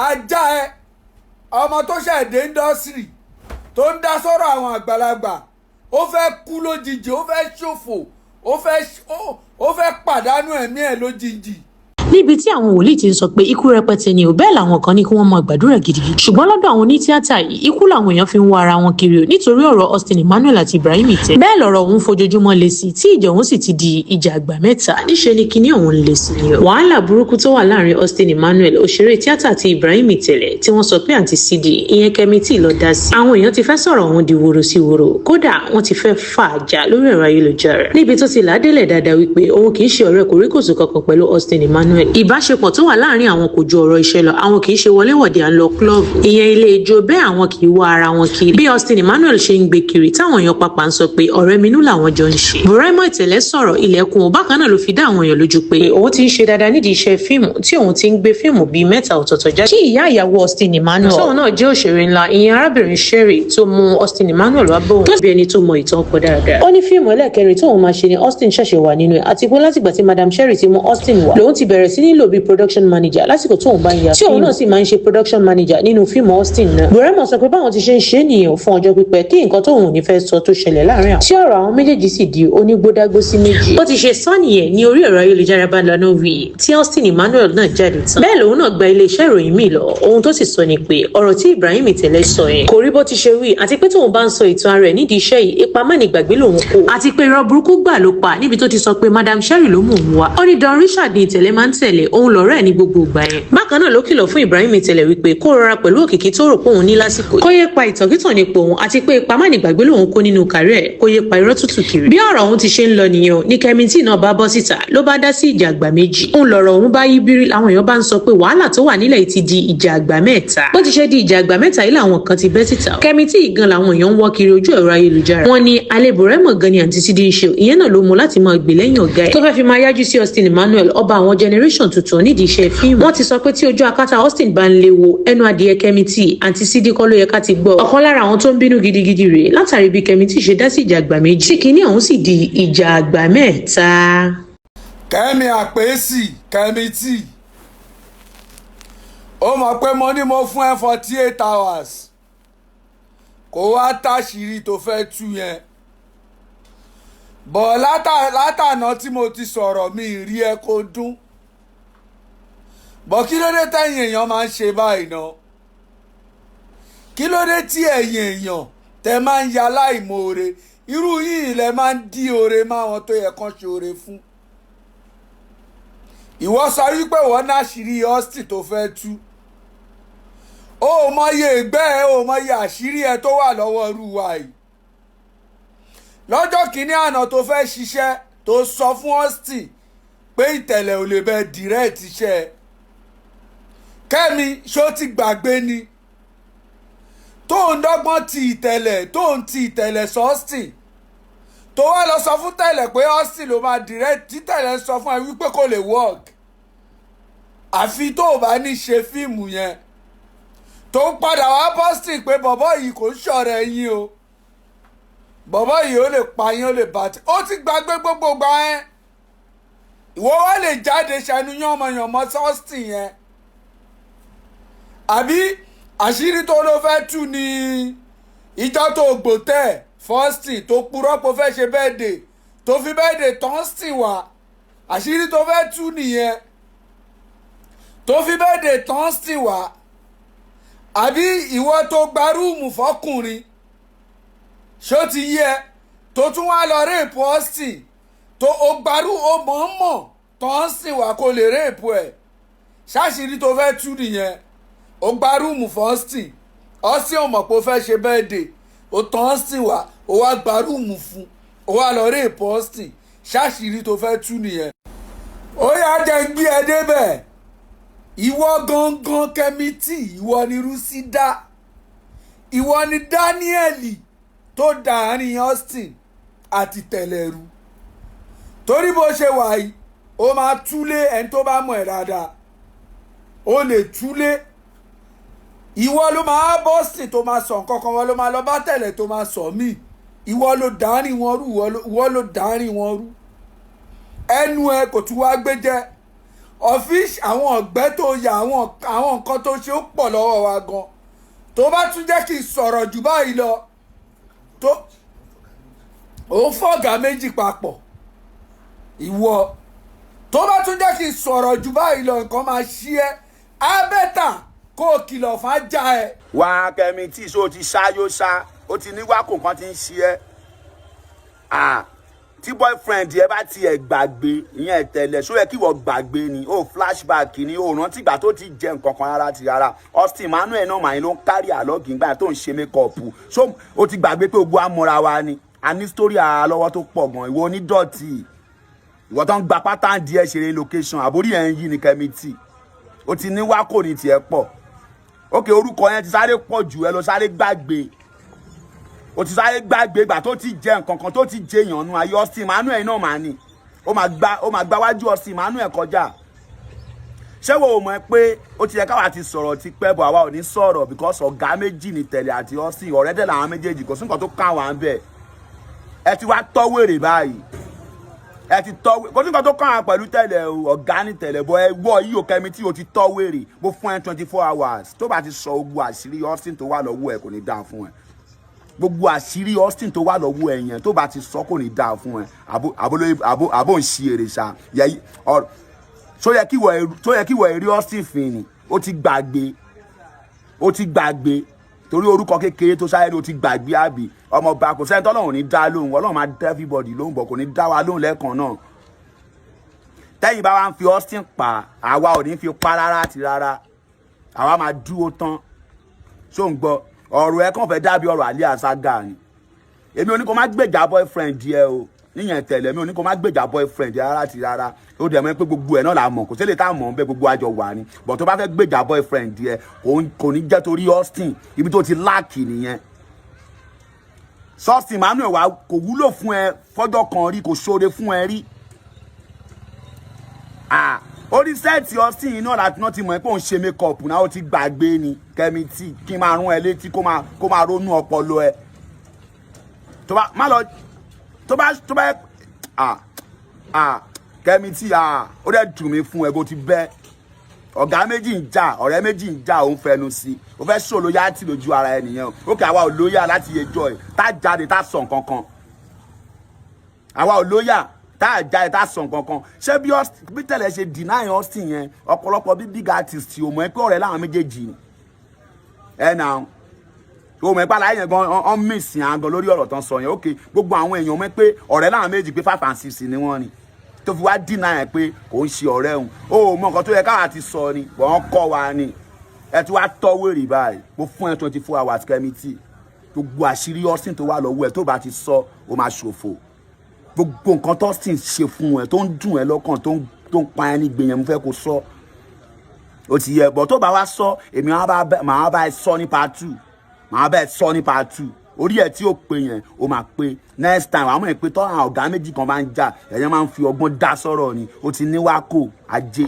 ajá ẹ ọmọ tó ṣẹ̀dé indọ́sírì tó ń dá sọ́rọ̀ àwọn àgbàlagbà ó fẹ́ kú lójijì ó fẹ́ ṣòfò ó fẹ́ pàdánù ẹ̀mí ẹ̀ lójijì. níbi tí àwọn wòlíì ti ń sọ pé ikú rẹpẹtẹ ni ò bẹ́ẹ̀ làwọn kan ní kí wọ́n máa gbàdúrà gidigidi ṣùgbọ́n lọ́dọ̀ àwọn onítíátà yìí ikú làwọn èèyàn fi ń wá ara wọn kiri o nítorí ọ̀rọ̀ Austin Emmanuel àti Ibrahim Itẹlẹ bẹ́ẹ̀ lọ̀rọ̀ òun fojoojúmọ́ le sí tí ìjà òun sì ti di ìjà àgbà mẹ́ta níṣẹ́ ni kinní òun le sí ni o. wàhálà burúkú tó wà láàrin Austin Emmanuel òṣèré tíátà àti Ibrahim Itẹlẹ tí wọ́n sọ pé àǹtí CD ìyẹn Kẹ́mi tí lọ dá sí àwọn èèyàn ti fẹ́ sọ̀rọ̀ òun di woro sí woro kódà wọ́n ti fẹ́ fà á jà lórí ẹ̀rọ ayélujára níbi tó ti ládélẹ̀ dáadáa wípé òun kì í ṣe ọ̀rẹ́ kòríkòsùn kankan pẹ̀lú Austin Emmanuel ìbáṣepọ̀ tó wà láàrin àwọn kò ju ọ̀rọ̀ iṣẹ́ lọ àwọn kì í ṣe wọléwọ̀de à ń lọ klọ́ọ̀bù ìyẹn ilé ijó bẹ́ẹ̀ àwọn kì í wá ara wọn kiri bí Austin Emmanuel ṣe ń gbé kiri táwọn èèyàn pàpà ń sọ pé ọ̀rẹ́ minú làwọn jọ ń ṣe. Ibrahim Itẹlẹ sọ̀rọ̀ ilẹ̀kùn ò bákan náà ló fi dá àwọn èèyàn lójú pé òun ti ń ṣe dáadáa nídìí iṣẹ́ fíìmù tí òun ti ń gbé fíìmù bíi mẹ́ta ọ̀tọ̀ọ̀tọ̀ jáde. kí ìyá ìyàwó Austin Emmanuel tóun náà jẹ́ òṣèré ńlá ìyẹn arábìnrin Sherry tó mú Austin Emmanuel wá bóun tó bí ẹni tó mọ ìtàn ọkọ dáradára. ó ní fíìmù ẹlẹ́ẹ̀kẹrin tóun máa ṣe ni Austin ṣẹ̀ṣẹ̀ wà nínú ẹ̀ àti pé látìgbà tí Madam Sherry ti mú Austin wá lòun ti bẹ̀rẹ̀ sí nílò bíi production manager lásìkò tóun bá ń ya fíìmù tí òun náà sì máa ń ṣe production manager nínú fíìmù Austin náà. Ibrahim sọ pé báwọn ti ṣe ń ṣe nìyẹn fún ọjọ́ pípẹ́ kí nǹkan tóun ò ní fẹ́ sọ tó ṣẹlẹ̀ láàrin àwọn tí ọ̀rọ̀ àwọn méjèèjì sì di onígbódágbó sí méjì. ó ti ṣe sọ nìyẹn ní orí ẹ̀rọ ayélujára bá lọ́nà wí tí Austin Emmanuel náà jáde tán bẹ́ẹ̀ lòun náà gba iléeṣẹ́ ìròyìn míì lọ ohun tó sì sọ ni pé ọ̀rọ̀ tí Ibrahim Itẹlẹ sọ yẹn kò rí bó ti ṣe wí àti pé tóun bá ń sọ ìtàn ara ẹ̀ nídìí iṣẹ́ yìí ipa má ní gbàgbé lòun kó àti pé irọ́ burúkú gbà ló pa níbi tó ti sọ pé Madam Sherry ló mú òun wá ó ní Don Richard ní Itẹlẹ máa ń tẹ̀lé òun lọ́rẹ́ ẹ̀ ní gbogbo ìgbà yẹn. bákan náà ló kìlọ̀ fún Ibrahim Itẹlẹ wípé kó rọra pẹ̀lú òkìkí tó rò pé òun ní lásìkò kó yé pa ìtànkítàn nípò òun àti pé ipa má ní gbàgbé lòun kó nínú kárí ẹ̀ kó yé pa irọ́ tútù kiri. bí ọ̀rọ̀ òun ti ṣe ń lọ nìyẹn o ní Kẹ́mi tí náà bá bọ́ síta ló bá dá sí ìjà àgbà méjì òun lọ̀rọ̀ òun bá yí bírí làwọn èèyàn bá ń sọ pé wàhálà tó wà nílẹ̀ ti di ìjà àgbà mẹ́ta bó ti ṣe di ìjà àgbà mẹ́ta yìí làwọn kan ti bẹ́ síta Kẹ́mi tí ìgan làwọn èèyàn ń wọ́ kiri ojú ẹ̀rọ ayélujára wọn ni àlebò rẹ̀ mọ̀ gan ni àǹtí CD ń ṣe ìyẹn náà ló mú láti máa gbè lẹ́yìn ọ̀gá ẹ̀ tó fẹ́ fi máa yájú sí Austin Emmanuel ọba àwọn generation tuntun nídìí iṣẹ́ fíìmù wọ́n ti sọ pé tí ojú akátá Austin bá ń léwo ẹnu adìẹ Kẹ́mi tí àǹtí CD kọ́ ló yẹ ká ti gbọ́ ọ̀kan lára àwọn tó ń bínú gidigidi rèé látàrí bí Kẹ́mi tí ṣe dá sí ìjà àgbà méjì tí kinní ọ̀hún sì di ìjà àgbà mẹ́ta. Kẹ́mi àpèsì Kẹ́mi tí ó mọ̀ pé mo ní mo fún ẹ 48 hours kó wá táṣìírí tó fẹ́ tú yẹn bọ̀ látàná tí mo ti sọ̀rọ̀ mi rí ẹ kó dún bọ̀ kí ló dé tẹ̀yìn èèyàn máa ń ṣe báyìí náà kí ló dé tí ẹ̀yìn èèyàn tẹ máa ń ya láìmoore irú yìí lẹ máa ń dí oore máwọn tó yẹ kán ṣe oore fún ìwọ sọ wípé wọ́n náà ṣírí Austin tó fẹ́ tú ó mọye ìgbẹ́ ẹ ó mọye àṣírí ẹ tó wà lọ́wọ́ irú wa yìí lọ́jọ́ kìíní àná tó fẹ́ ṣiṣẹ́ tó sọ fún Austin pé Ìtẹ̀lẹ̀ ò lè bẹ direct iṣẹ́ Kẹ́mi ṣó ti gbàgbé ni tó ń dọ́gbọ́n ti Ìtẹ̀lẹ̀ tó ń ti Ìtẹ̀lẹ̀ sọ Austin tó wá lọ sọ fún Tẹ̀lẹ̀ pé Austin ló máa direct tí Tẹ̀lẹ̀ sọ fún ẹ wípé kò lè work àfi tó o bá ní ṣe fíìmù yẹn tó ń padà wá Austin pé bọ̀bọ̀ yìí kò ń ṣọ̀rẹ́ yín o bọ̀bọ̀ yìí ó lè pa yín ó lè bá tí ó ti gbàgbé gbogbo gbà ẹ́ ìwọ wá lè jáde ṣẹnu yánmọyànmọ Austin yẹn àbí àṣírí tó ló fẹ́ tú ní ìjọ tó gbòtẹ́ Austin tó purọ́ pé ó fẹ́ ṣe birthday tó fi birthday tán Austin wá àṣírí tó fẹ́ tú nìyẹn tó fi birthday tán Austin wá àbí ìwọ tó gba rúùmù fọkùnrin ṣó ti yẹ tó tún wá lọ réèpù Austin tó o gbarú o mọ̀ọ́mọ̀ tán Austin wá kó lè réèpù ẹ̀ ṣáṣírí tó fẹ́ tú nìyẹn o gba rúùmù fún Austin Austin ò mọ̀ pé ó fẹ́ ṣe birthday o tán Austin wá o wá gba rúùmù fún o wá lọ réèpù Austin ṣáṣírí tó fẹ́ tú nìyẹn. ó yá jẹ́ gbé ẹ débẹ̀ ìwọ gangan Kẹ́mi tí ìwọ ni Rúsídà ìwọ ni Dáníẹ́lì tó dàárín Austin àti Ìtẹ̀lẹ̀ rú torí bó ṣe wà yìí ó máa túlé ẹni tó bá mọ̀ ẹ́ dáadáa ó lè túlé ìwọ ló máa bọ́ Austin tó máa sọ nǹkan kan wọ́n ló máa lọ bá Tẹ̀lẹ̀ tó máa sọ míì ìwọ ló dàárín wọn rú ìwọ ló dàárín wọn rú ẹnu ẹ kò tún wá gbé jẹ ọ́fíìsì àwọn ọ̀gbẹ́ tó yà àwọn nǹkan tó ṣe ó pọ̀ lọ́wọ́ wa gan tó bá tún jẹ́ kí n sọ̀rọ̀ jù báyìí lọ tó òun fọ̀gá méjì papọ̀ ìwọ tó bá tún jẹ́ kí n sọ̀rọ̀ jù báyìí lọ nǹkan máa ṣí ẹ́ ábẹ́tà kó o kìlọ̀ fún ajá ẹ. wá kẹ́mi tí ìṣó ti ṣáyó ṣá ó ti ní wákò kan ti ń ṣí ẹ́ tí boyfriend ẹ bá tiẹ̀ gbàgbé ìyẹn Ìtẹlẹ ṣó yẹ kí wọ́n gbàgbé ni ó flashback ni ó rántí ìgbà tó ti jẹ nǹkan kan rárá ti rárá Austin Emmanuel náà màá ló ń kárí àlọ́gì ìgbà tó ń ṣe mékọ̀ọ̀pù ṣó ó ti gbàgbé pé ogun amúra wa ni a ní sítórí ara lọ́wọ́ tó pọ̀ gan ìwọ onídọ̀tí ìwọ tó ń gba pátá díẹ̀ ṣeré location àbórí ẹ̀ ń yí ni Kẹ́mi tí ó ti ní wákò ní tiẹ̀ pọ̀ ókè orúkọ yẹn ti sáré pọ̀ jù ẹ lọ sáré gbàgbé ó ti sáré gbàgbé ìgbà tó ti jẹ nǹkan kan tó ti jẹ èèyàn nu ayé Austin Emmanuel náà mà ní ó máa gbá wájú Austin Emmanuel kọjá ṣé wo ò mọ̀ pé ó ti yẹ káwa ti sọ̀rọ̀ ti pẹ́ bọ̀ àwa ò ní sọ̀rọ̀ because ọ̀gá méjì ní Ìtẹlẹ àti Austin ọ̀rẹ́ dẹ̀ làwọn méjèèjì kò sí nǹkan tó kàn wá ń bẹ̀ ẹ ti wá tọ́wèrè báyìí ẹ ti tọ́wèrè kò sí nǹkan tó kàn wá pẹ̀lú Ìtẹlẹ ọ̀gá ní Ìtẹlẹ bọ́ ẹ wọ́ yìí ò Kẹ́mi tí o ti tọ́wèrè mo fún ẹ 24 hours tó bá ti sọ ogun àṣírí Austin tó wà lọ́wọ́ ẹ kò ní dáa fún ẹ gbogbo àṣírí Austin tó wà lọ́wọ́ ẹ yẹn tó bá ti sọ kò ní dáa fún ẹ àbò ń ṣí èrè ṣá tó yẹ kí wọ́n èrè Austin fin ni ó ti gbàgbé torí orúkọ kékeré tó sáré ó ti gbàgbé àbí ọmọọba kò sẹ́ni tọ́lọ́run ní dá lóhùn Ọlọ́run máa dá everybody lóhùn bọ̀ kò ní dá wa lóhùn lẹ́ẹ̀kan náà tẹ́yìn bá wa ń fi Austin pa àwa ò ní fi pa rárá àti rárá àwa máa dúró tán ṣó ń gbọ́ ọ̀rọ̀ ẹ kàn fẹ́ dàbí ọ̀rọ̀ àlẹ́ àṣàgà ni èmi ò ní kó má gbèjà boyfriend yẹ o níyẹn Ìtẹlẹ mi ò ní kó má gbèjà boyfriend yẹ rárá àti rárá ó dẹ̀ mọ́ pé gbogbo ẹ̀ náà la mọ̀ kò sí lè tá a mọ̀ bẹ́ẹ̀ gbogbo àjọ wà ní bọ̀ tó bá fẹ́ gbèjà boyfriend yẹ kò ní jẹ́ torí Austin ibi tó ti láàkì nìyẹn Austin Emmanuel wa kò wúlò fún ẹ fọ́jọ́ kan rí kò ṣoore fún ẹ rí orí sẹ́ẹ̀tì Austin yìí náà láti náà ti mọ̀ pé òun ṣe makeup náà ó ti gbàgbé ni Kẹ́mi tí kí n máa rún ẹ létí kó máa ronú ọpọlọ ẹ tó bá Kẹ́mi tí ó dẹ̀ dùn mí fún ẹ bó ti bẹ́ ọ̀gá méjì ń jà ọ̀rẹ́ méjì ń jà òun fẹnu sí ó fẹ́ sọ lóyàtì lójú ara ẹ nìyẹn ó kì àwa ò lóyà láti yẹjọ́ ẹ tá jáde tá sọ nǹkan kan àwa ò lóyà tá jáde tá sọ nǹkan kan ṣé bí Ìtẹlẹ ṣe deny Austin yẹn ọ̀pọ̀lọpọ̀ bí big artist ò mọ̀ pé ọ̀rẹ́ láwọn méjèèjì ni ẹ nà ó mọ̀ pé aláyẹ̀ yẹn gan ọ́n mìsìn àgàn lórí ọ̀rọ̀ tán sọ yẹn ok gbogbo àwọn èèyàn mọ̀ pé ọ̀rẹ́ láwọn méjì pé 5 and 6 ni wọ́n ni tó fi wá dínà ẹ̀ pé kò ń ṣe ọ̀rẹ́ òun ó mọ nǹkan tó yẹ káwa ti sọ ni wọ́n kọ́ wa ni ẹ ti wá tọ́wèrè báyìí mo fún ẹ 24 hours Kẹ́mi tí gbogbo àṣírí Austin tó wà lọ́wọ́ ẹ tó bá ti sọ ó máa ṣòfò gbogbo nǹkan tó Austin ṣe fún ẹ tó ń dùn ẹ lọ́kàn tó ń pa ẹ ní gbìyànjú mo fẹ́ kó sọ ó ti yẹ bọ̀ tó bá wá sọ èmi máa bá ẹ sọ ní part 2 máa bá ẹ sọ ní part 2 orí ẹ tí ó pe yẹn ó máa pe next time àwọn èpè tọ́ àwọn ọ̀gá méjì kan bá ń jà ẹ̀yẹ́ máa ń fi ọgbọ́n dá sọ̀rọ̀ ni ó ti ní wákò ajé.